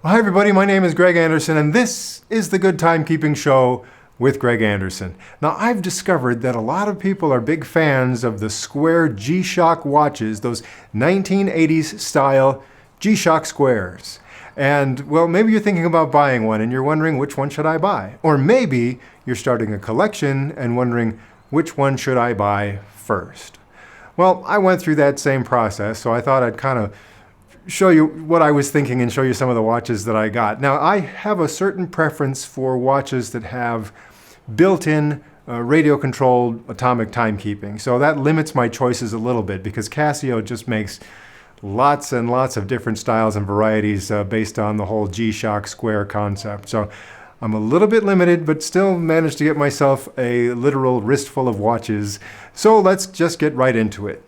Hi everybody, my name is Greg Anderson and this is the Good Timekeeping Show with Greg Anderson. Now I've discovered that a lot of people are big fans of the square G-Shock watches, those 1980s style G-Shock squares. And well, maybe you're thinking about buying one and you're wondering which one should I buy? Or maybe you're starting a collection and wondering which one should I buy first? Well, I went through that same process, so I thought I'd kind of show you what I was thinking and show you some of the watches that I got. Now, I have a certain preference for watches that have built-in radio-controlled atomic timekeeping. So that limits my choices a little bit because Casio just makes lots and lots of different styles and varieties based on the whole G-Shock square concept. So I'm a little bit limited, but still managed to get myself a literal wristful of watches. So let's just get right into it.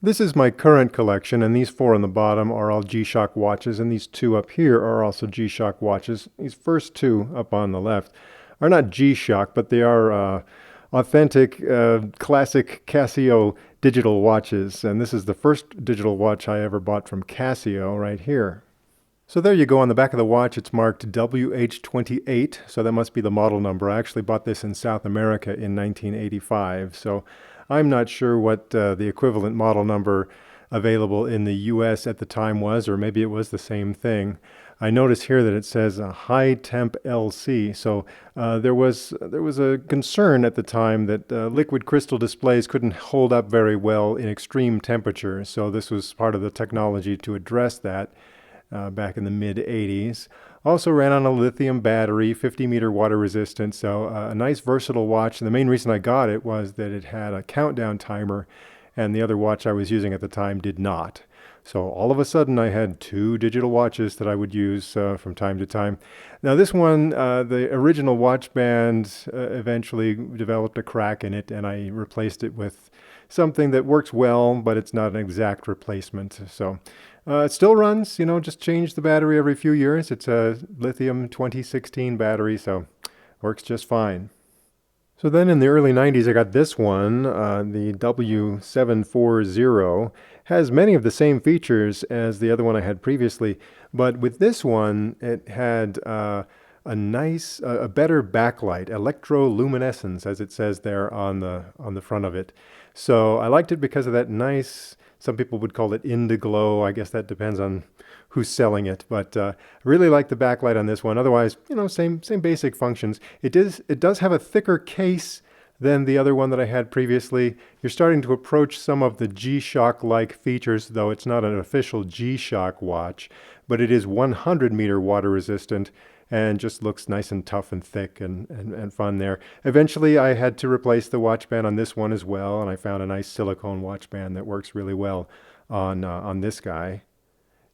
This is my current collection, and these four on the bottom are all G-Shock watches, and these two up here are also G-Shock watches. These first two up on the left are not G-Shock, but they are authentic, classic Casio digital watches, and this is the first digital watch I ever bought from Casio right here. So there you go. On the back of the watch, it's marked WH28, so that must be the model number. I actually bought this in South America in 1985, so I'm not sure what the equivalent model number available in the US at the time was, or maybe it was the same thing. I notice here that it says a high temp LC, so there was a concern at the time that liquid crystal displays couldn't hold up very well in extreme temperatures, so this was part of the technology to address that back in the mid-80s. Also ran on a lithium battery, 50-meter water resistant, so a nice versatile watch. And the main reason I got it was that it had a countdown timer, and the other watch I was using at the time did not. So all of a sudden I had two digital watches that I would use from time to time. Now this one, the original watch band eventually developed a crack in it, and I replaced it with something that works well, but it's not an exact replacement. So it still runs, just change the battery every few years. It's a lithium 2016 battery, so works just fine. So then in the early 90s, I got this one, the W-740. Has many of the same features as the other one I had previously, but with this one, it had a better backlight, electroluminescence, as it says there on the front of it. So I liked it because of that nice, some people would call it indiglow. I guess that depends on who's selling it, but I really like the backlight on this one. Otherwise, same basic functions. It does have a thicker case than the other one that I had previously. You're starting to approach some of the G-Shock-like features, though it's not an official G-Shock watch, but it is 100-meter water resistant and just looks nice and tough and thick and fun there. Eventually, I had to replace the watch band on this one as well, and I found a nice silicone watch band that works really well on this guy.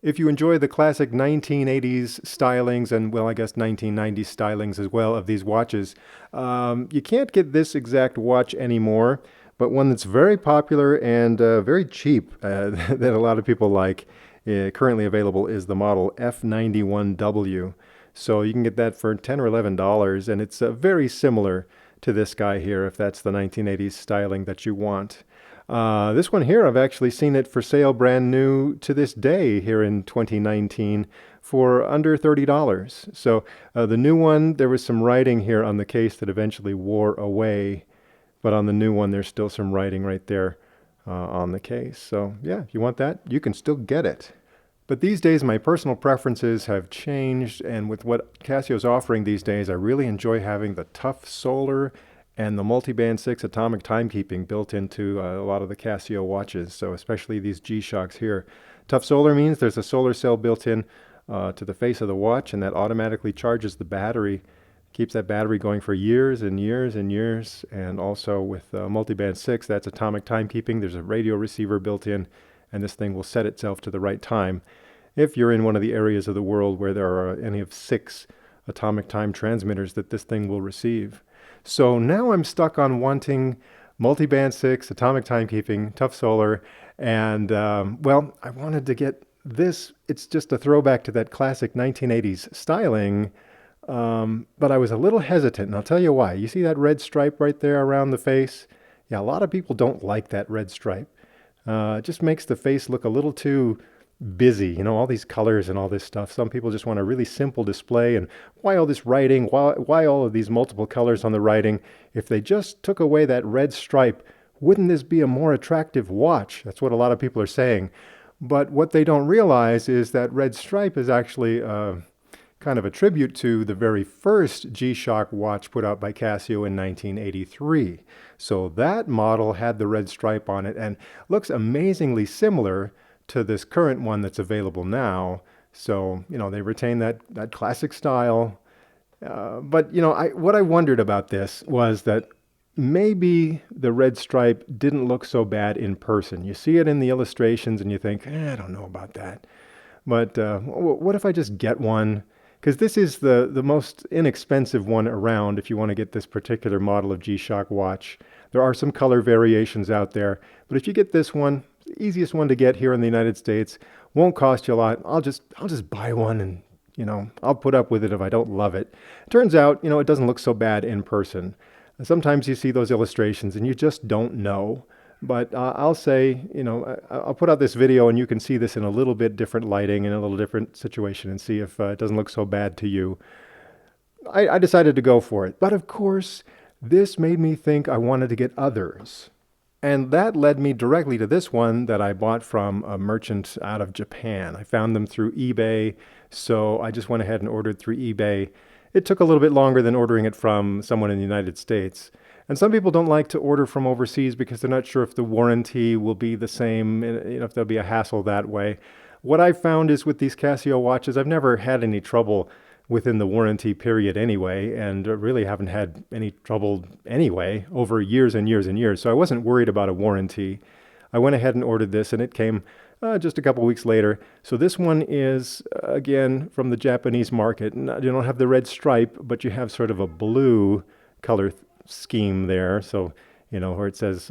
If you enjoy the classic 1980s stylings and, well, I guess 1990s stylings as well of these watches, you can't get this exact watch anymore, but one that's very popular and very cheap that a lot of people like, currently available, is the model F91W. So you can get that for $10 or $11, and it's very similar to this guy here, if that's the 1980s styling that you want. This one here, I've actually seen it for sale brand new to this day here in 2019 for under $30. So the new one, there was some writing here on the case that eventually wore away, but on the new one, there's still some writing right there on the case. So yeah, if you want that, you can still get it. But these days, my personal preferences have changed, and with what Casio's offering these days, I really enjoy having the tough solar and the multiband 6 atomic timekeeping built into a lot of the Casio watches, so especially these G-Shocks here. Tough solar means there's a solar cell built in to the face of the watch, and that automatically charges the battery, keeps that battery going for years and years and years. And also with multiband 6, that's atomic timekeeping. There's a radio receiver built in, and this thing will set itself to the right time if you're in one of the areas of the world where there are any of 6 atomic time transmitters that this thing will receive. So now I'm stuck on wanting multiband 6, atomic timekeeping, tough solar, and well, I wanted to get this. It's just a throwback to that classic 1980s styling, but I was a little hesitant, and I'll tell you why. You see that red stripe right there around the face? Yeah, a lot of people don't like that red stripe. It just makes the face look a little too busy, all these colors and all this stuff. Some people just want a really simple display, and why all this writing? Why all of these multiple colors on the writing? If they just took away that red stripe, wouldn't this be a more attractive watch? That's what a lot of people are saying. But what they don't realize is that red stripe is actually kind of a tribute to the very first G-Shock watch put out by Casio in 1983. So that model had the red stripe on it and looks amazingly similar to this current one that's available now. So, they retain that classic style. But, what I wondered about this was that maybe the red stripe didn't look so bad in person. You see it in the illustrations and you think, I don't know about that. But what if I just get one? Because this is the most inexpensive one around if you want to get this particular model of G-Shock watch. There are some color variations out there, but if you get this one, the easiest one to get here in the United States, won't cost you a lot. I'll just buy one and, I'll put up with it if I don't love it. Turns out, it doesn't look so bad in person. Sometimes you see those illustrations and you just don't know. But I'll say, I'll put out this video and you can see this in a little bit different lighting and a little different situation and see if it doesn't look so bad to you. I decided to go for it. But of course, this made me think I wanted to get others. And that led me directly to this one that I bought from a merchant out of Japan. I found them through eBay, so I just went ahead and ordered through eBay. It took a little bit longer than ordering it from someone in the United States. And some people don't like to order from overseas because they're not sure if the warranty will be the same, if there'll be a hassle that way. What I've found is with these Casio watches, I've never had any trouble within the warranty period anyway, and really haven't had any trouble anyway over years and years and years. So I wasn't worried about a warranty. I went ahead and ordered this, and it came just a couple weeks later. So this one is, again, from the Japanese market. You don't have the red stripe, but you have sort of a blue color scheme there. So, where it says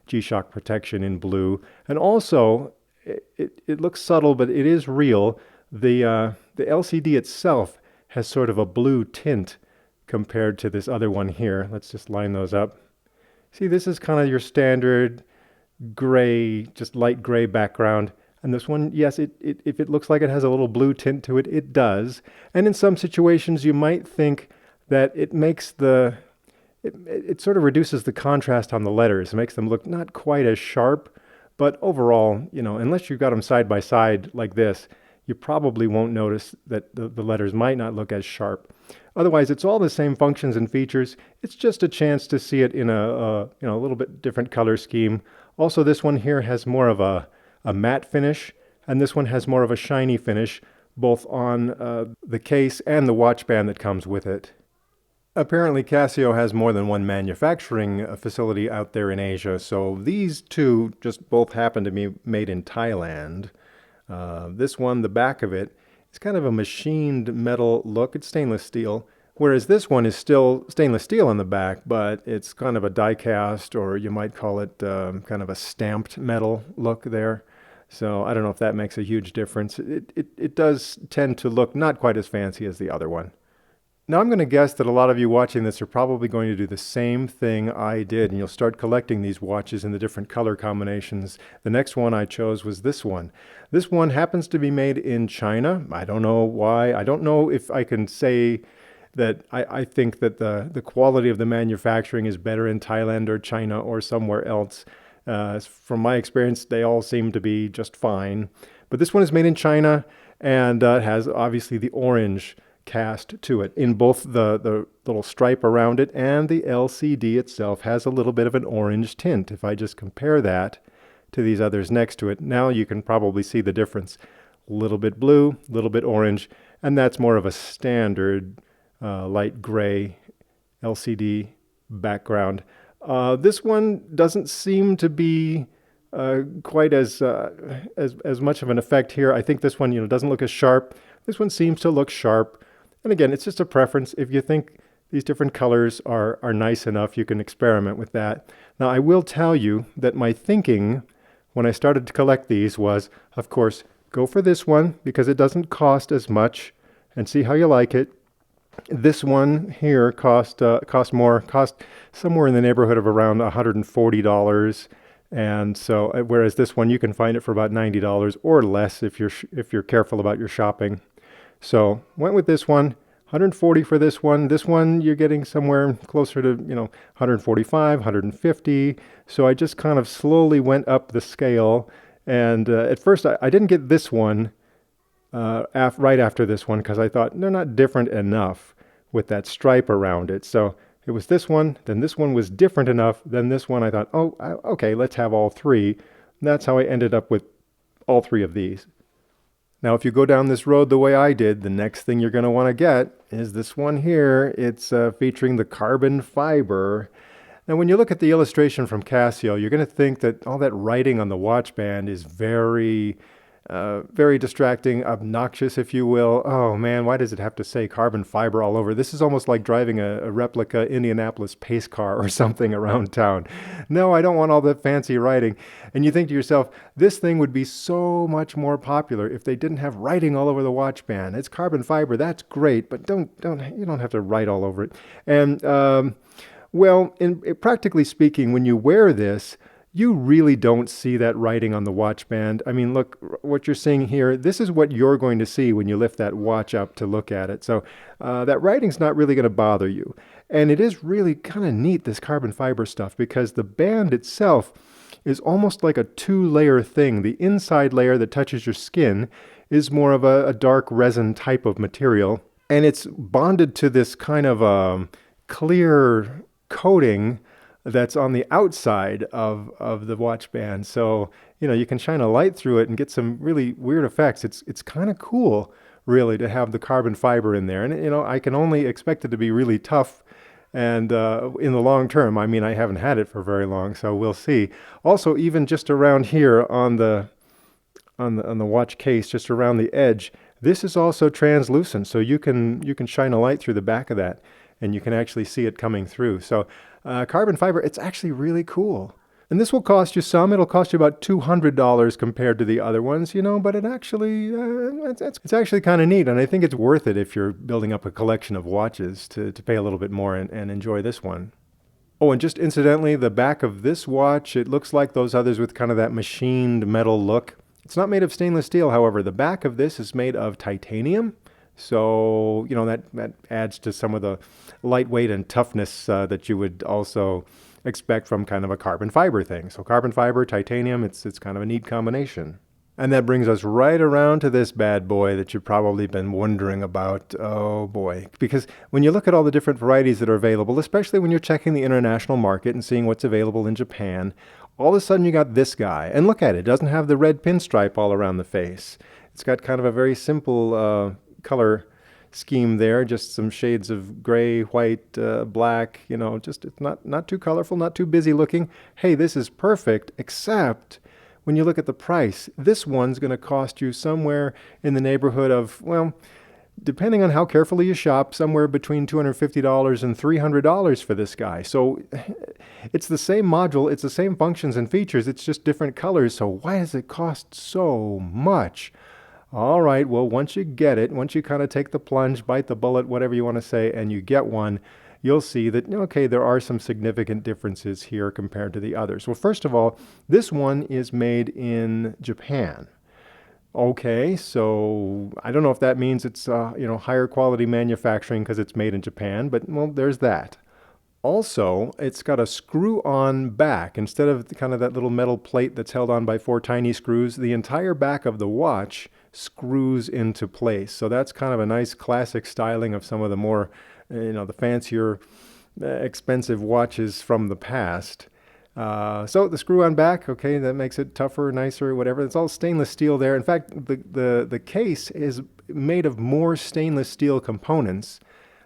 G-Shock protection in blue. And also, it looks subtle, but it is real. The LCD itself has sort of a blue tint compared to this other one here. Let's just line those up. See, this is kind of your standard gray, just light gray background. And this one, yes, if it looks like it has a little blue tint to it, it does. And in some situations, you might think that it makes it sort of reduces the contrast on the letters. It makes them look not quite as sharp, but overall, unless you've got them side by side like this, you probably won't notice that the letters might not look as sharp. Otherwise, it's all the same functions and features. It's just a chance to see it in a little bit different color scheme. Also, this one here has more of a matte finish, and this one has more of a shiny finish, both on the case and the watch band that comes with it. Apparently, Casio has more than one manufacturing facility out there in Asia, so these two just both happen to be made in Thailand. This one, the back of it, is kind of a machined metal look. It's stainless steel, whereas this one is still stainless steel on the back, but it's kind of a die cast, or you might call it kind of a stamped metal look there. So I don't know if that makes a huge difference. It does tend to look not quite as fancy as the other one. Now I'm going to guess that a lot of you watching this are probably going to do the same thing I did, and you'll start collecting these watches in the different color combinations. The next one I chose was this one. This one happens to be made in China. I don't know why. I don't know if I can say that I think that the quality of the manufacturing is better in Thailand or China or somewhere else. From my experience, they all seem to be just fine. But this one is made in China, and it has obviously the orange cast to it in both the little stripe around it, and the LCD itself has a little bit of an orange tint. If I just compare that to these others next to it, now you can probably see the difference. A little bit blue, a little bit orange, and that's more of a standard light gray LCD background. This one doesn't seem to be quite as much of an effect here. I think this one, doesn't look as sharp. This one seems to look sharp. And again, it's just a preference. If you think these different colors are nice enough, you can experiment with that. Now, I will tell you that my thinking when I started to collect these was, of course, go for this one because it doesn't cost as much, and see how you like it. This one here cost somewhere in the neighborhood of around $140. And so, whereas this one you can find it for about $90 or less if you're careful about your shopping. So went with this one. 140 for this one. This one you're getting somewhere closer to 145, 150. So I just kind of slowly went up the scale. And at first I didn't get this one right after this one because I thought they're not different enough with that stripe around it. So it was this one, then this one was different enough, then this one I thought, oh, okay, let's have all three. And that's how I ended up with all three of these. Now, if you go down this road the way I did, the next thing you're going to want to get is this one here. It's featuring the carbon fiber. Now, when you look at the illustration from Casio, you're going to think that all that writing on the watch band is very distracting, obnoxious, if you will. Oh man, why does it have to say carbon fiber all over? This is almost like driving a replica Indianapolis pace car or something around town. No, I don't want all the fancy writing. And you think to yourself, this thing would be so much more popular if they didn't have writing all over the watch band. It's carbon fiber, that's great, but you don't have to write all over it. And well, practically speaking, when you wear this, you really don't see that writing on the watch band. I mean, look, what you're seeing here, this is what you're going to see when you lift that watch up to look at it. So that writing's not really going to bother you. And it is really kind of neat, this carbon fiber stuff, because the band itself is almost like a two-layer thing. The inside layer that touches your skin is more of a dark resin type of material. And it's bonded to this kind of clear coating that's on the outside of the watch band. So, you can shine a light through it and get some really weird effects. It's kind of cool, really, to have the carbon fiber in there. And, I can only expect it to be really tough and in the long term. I mean, I haven't had it for very long, so we'll see. Also, even just around here on the watch case, just around the edge, this is also translucent, so you can shine a light through the back of that, and you can actually see it coming through. So carbon fiber, it's actually really cool. And this will cost you some. It'll cost you about $200 compared to the other ones, but it actually, it's actually kind of neat. And I think it's worth it if you're building up a collection of watches to pay a little bit more and enjoy this one. Oh, and just incidentally, the back of this watch, it looks like those others with kind of that machined metal look. It's not made of stainless steel, however. The back of this is made of titanium. So, that adds to some of the lightweight and toughness that you would also expect from kind of a carbon fiber thing. So carbon fiber, titanium, it's kind of a neat combination. And that brings us right around to this bad boy that you've probably been wondering about. Oh boy. Because when you look at all the different varieties that are available, especially when you're checking the international market and seeing what's available in Japan, all of a sudden you got this guy. And look at it. It doesn't have the red pinstripe all around the face. It's got kind of a very simple color scheme there, just some shades of gray, white, black, just it's not too colorful, not too busy looking. Hey, this is perfect, except when you look at the price, this one's going to cost you somewhere in the neighborhood of, well, depending on how carefully you shop, somewhere between $250 and $300 for this guy. So it's the same module, it's the same functions and features, it's just different colors. So why does it cost so much? All right, well, once you get it, once you kind of take the plunge, bite the bullet, whatever you want to say, and you get one, you'll see that, okay, there are some significant differences here compared to the others. Well, first of all, this one is made in Japan. Okay, so I don't know if that means it's, higher quality manufacturing because it's made in Japan, but, well, there's that. Also, it's got a screw-on back. Instead of kind of that little metal plate that's held on by 4 tiny screws, the entire back of the watch screws into place. So that's kind of a nice classic styling of some of the more, the fancier, expensive watches from the past. So the screw-on back, okay, that makes it tougher, nicer, whatever. It's all stainless steel there. In fact, the case is made of more stainless steel components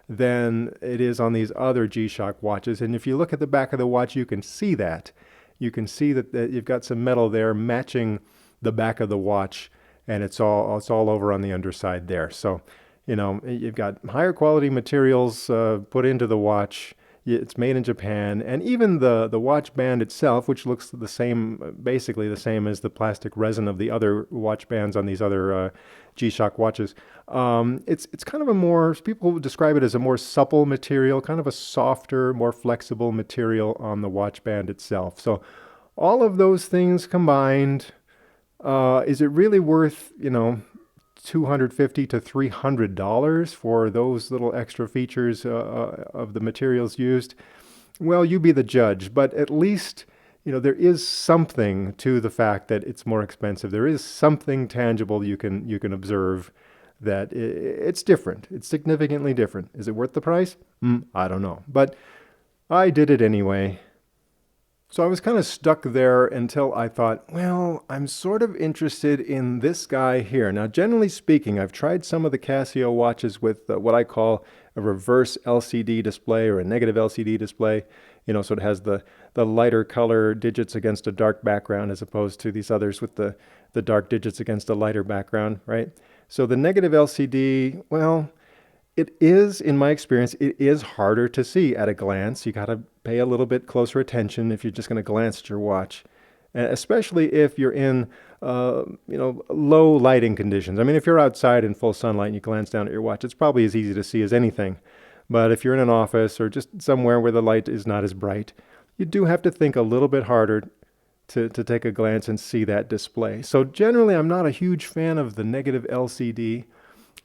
than it is on these other G-Shock watches. And if you look at the back of the watch, you can see that. You can see that you've got some metal there matching the back of the watch, and it's all over on the underside there. So, you've got higher quality materials put into the watch. It's made in Japan, and even the watch band itself, which looks the same, basically the same as the plastic resin of the other watch bands on these other G-Shock watches. It's kind of a more, people would describe it as a more supple material, kind of a softer, more flexible material on the watch band itself. So all of those things combined, is it really worth, $250 to $300 for those little extra features of the materials used? Well, you be the judge, but at least, there is something to the fact that it's more expensive. There is something tangible you can observe that it's different. It's significantly different. Is it worth the price? I don't know, but I did it anyway. So I was kind of stuck there until I thought, well, I'm sort of interested in this guy here. Now, generally speaking, I've tried some of the Casio watches with what I call a reverse LCD display or a negative LCD display. So it has the lighter color digits against a dark background as opposed to these others with the dark digits against a lighter background, right? So the negative LCD, well, it is, in my experience, it is harder to see at a glance. You got to pay a little bit closer attention if you're just going to glance at your watch, especially if you're in, low lighting conditions. I mean, if you're outside in full sunlight and you glance down at your watch, it's probably as easy to see as anything. But if you're in an office or just somewhere where the light is not as bright, you do have to think a little bit harder to take a glance and see that display. So generally, I'm not a huge fan of the negative LCD.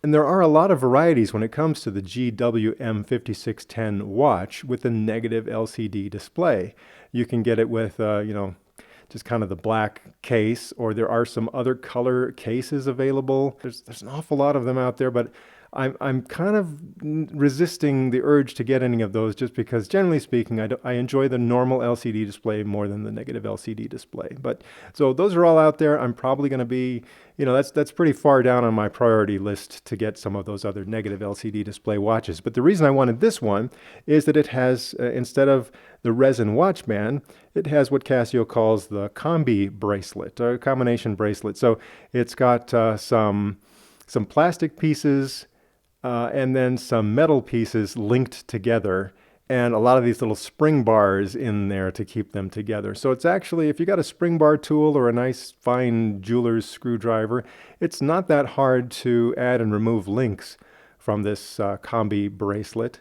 And there are a lot of varieties when it comes to the GW-M5610 watch with a negative LCD display. You can get it with, just kind of the black case, or there are some other color cases available. There's an awful lot of them out there, but I'm kind of resisting the urge to get any of those just because, generally speaking, I enjoy the normal LCD display more than the negative LCD display. But so those are all out there. I'm probably going to be, that's pretty far down on my priority list to get some of those other negative LCD display watches. But the reason I wanted this one is that it has, instead of the resin watch band, it has what Casio calls the Combi bracelet, or combination bracelet. So it's got some plastic pieces and then some metal pieces linked together, and a lot of these little spring bars in there to keep them together. So it's actually, if you got a spring bar tool or a nice fine jeweler's screwdriver, it's not that hard to add and remove links from this Combi bracelet.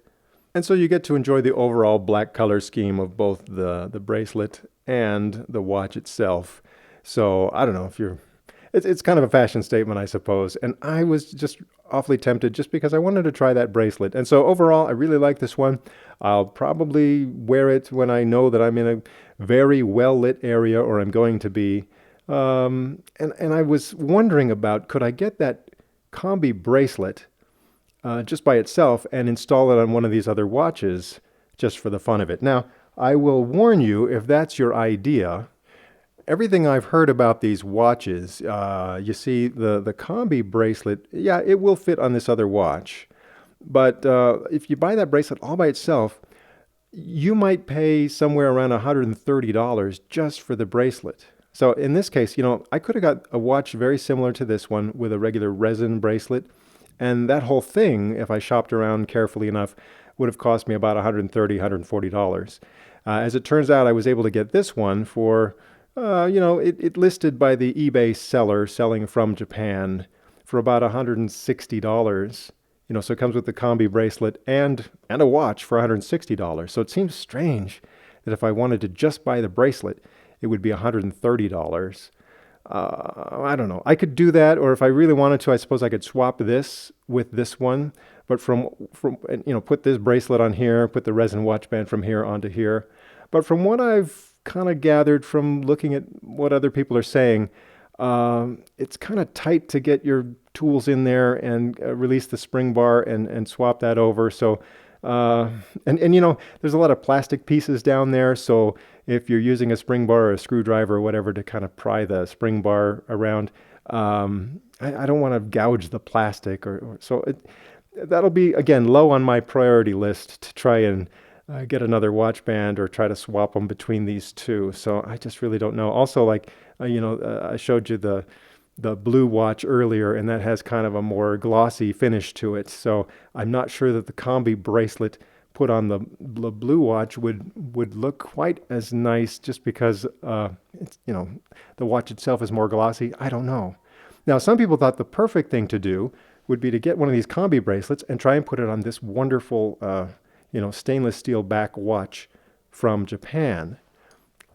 And so you get to enjoy the overall black color scheme of both the bracelet and the watch itself. So I don't know if it's kind of a fashion statement, I suppose. And I was just awfully tempted just because I wanted to try that bracelet. And so overall, I really like this one. I'll probably wear it when I know that I'm in a very well-lit area, or I'm going to be. And I was wondering about, could I get that Combi bracelet just by itself and install it on one of these other watches just for the fun of it. Now, I will warn you, if that's your idea, everything I've heard about these watches, you see the Combi bracelet, yeah, it will fit on this other watch. But if you buy that bracelet all by itself, you might pay somewhere around $130 just for the bracelet. So in this case, I could have got a watch very similar to this one with a regular resin bracelet. And that whole thing, if I shopped around carefully enough, would have cost me about $130, $140. As it turns out, I was able to get this one for, it listed by the eBay seller selling from Japan for about $160. So it comes with the Combi bracelet and a watch for $160. So it seems strange that if I wanted to just buy the bracelet, it would be $130. I don't know. I could do that, or if I really wanted to, I suppose I could swap this with this one. But from put this bracelet on here, put the resin watch band from here onto here. But from what I've kind of gathered from looking at what other people are saying, it's kind of tight to get your tools in there and release the spring bar and swap that over. So, there's a lot of plastic pieces down there. So if you're using a spring bar or a screwdriver or whatever to kind of pry the spring bar around, I don't want to gouge the plastic that'll be, again, low on my priority list to try and get another watch band or try to swap them between these two. So I just really don't know. Also, I showed you the blue watch earlier, and that has kind of a more glossy finish to it. So I'm not sure that the Combi bracelet put on the blue watch would look quite as nice, just because the watch itself is more glossy. I don't know. Now, some people thought the perfect thing to do would be to get one of these Combi bracelets and try and put it on this wonderful stainless steel back watch from Japan.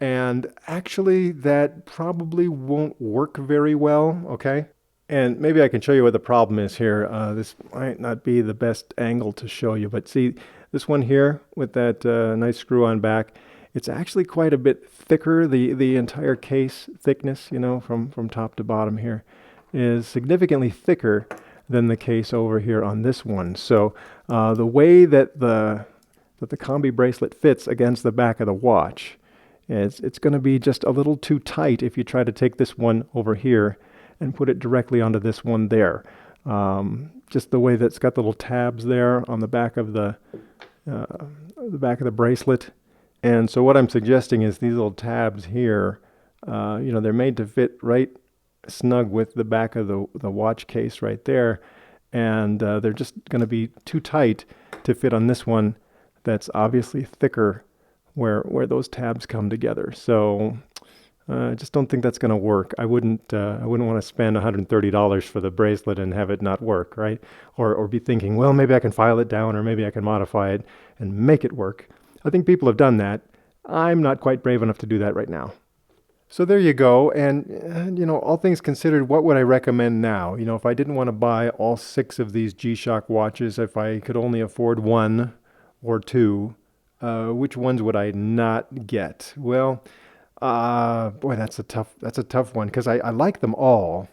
And actually, that probably won't work very well, okay? And maybe I can show you what the problem is here. This might not be the best angle to show you, but see this one here with that nice screw on back, it's actually quite a bit thicker. The entire case thickness, you know, from top to bottom here is significantly thicker than the case over here on this one. So the way that the Combi bracelet fits against the back of the watch, it's going to be just a little too tight if you try to take this one over here and put it directly onto this one there. Just the way that's got the little tabs there on the back of the bracelet. And so what I'm suggesting is these little tabs here, you know, they're made to fit right snug with the back of the watch case right there. And they're just going to be too tight to fit on this one that's obviously thicker where those tabs come together. So I just don't think that's going to work. I wouldn't want to spend $130 for the bracelet and have it not work, right? Or be thinking, well, maybe I can file it down, or maybe I can modify it and make it work. I think people have done that. I'm not quite brave enough to do that right now. So there you go. And, you know, all things considered, what would I recommend now? You know, if I didn't want to buy all 6 of these G-Shock watches, if I could only afford 1 or 2, which ones would I not get? Well, boy, that's a tough one, because I like them all.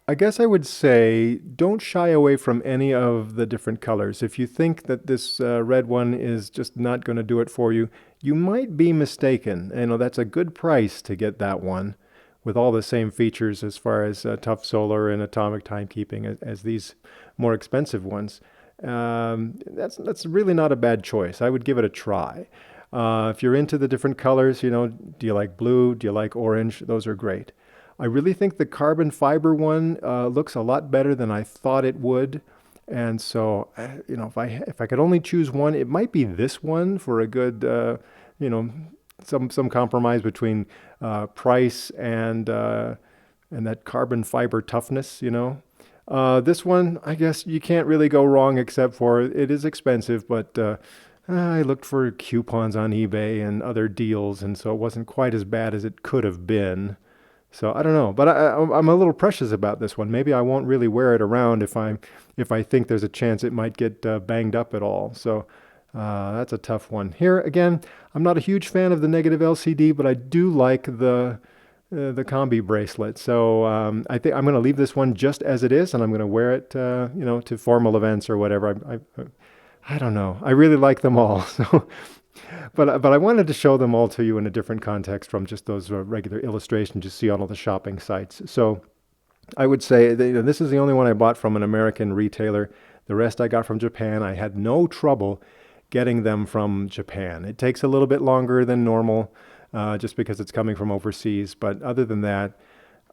I guess I would say don't shy away from any of the different colors. If you think that this red one is just not going to do it for you, you might be mistaken. You know, that's a good price to get that one with all the same features as far as tough solar and atomic timekeeping as these more expensive ones. That's really not a bad choice. I would give it a try. If you're into the different colors, you know, do you like blue? Do you like orange? Those are great. I really think the carbon fiber one looks a lot better than I thought it would. And so, you know, if I could only choose one, it might be this one for a good, you know, some compromise between price and that carbon fiber toughness, you know. This one, I guess you can't really go wrong, except for it is expensive, but I looked for coupons on eBay and other deals, and so it wasn't quite as bad as it could have been. So I don't know, but I'm a little precious about this one. Maybe I won't really wear it around if I think there's a chance it might get banged up at all. So that's a tough one. Here again, I'm not a huge fan of the negative LCD, but I do like the Combi bracelet. So I think I'm going to leave this one just as it is, and I'm going to wear it, you know, to formal events or whatever. I don't know. I really like them all. So. But I wanted to show them all to you in a different context from just those regular illustrations you see on all the shopping sites. So I would say this is the only one I bought from an American retailer. The rest I got from Japan. I had no trouble getting them from Japan. It takes a little bit longer than normal just because it's coming from overseas. But other than that,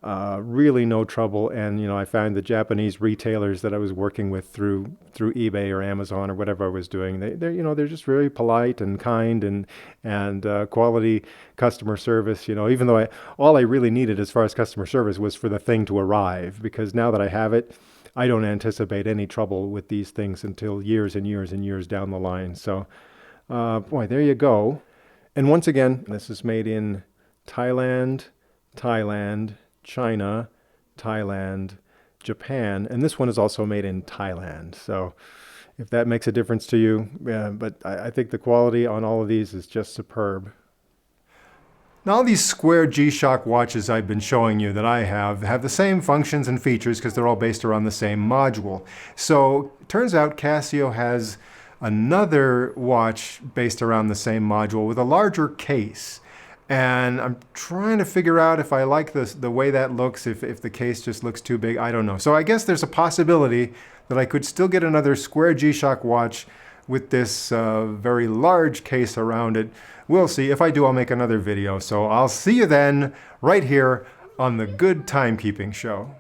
really no trouble. And, you know, I found the Japanese retailers that I was working with through eBay or Amazon or whatever I was doing. They're just very polite and kind and quality customer service. You know, even though all I really needed as far as customer service was for the thing to arrive, because now that I have it, I don't anticipate any trouble with these things until years and years and years down the line. So, boy, there you go. And once again, this is made in Thailand, China, Thailand, Japan, and this one is also made in Thailand. So if that makes a difference to you, but I think the quality on all of these is just superb. Now all these square G-Shock watches I've been showing you that I have the same functions and features because they're all based around the same module. So it turns out Casio has another watch based around the same module with a larger case. And I'm trying to figure out if I like the way that looks, if the case just looks too big, I don't know. So I guess there's a possibility that I could still get another square G-Shock watch with this very large case around it. We'll see. If I do, I'll make another video. So I'll see you then right here on the Good Timekeeping Show.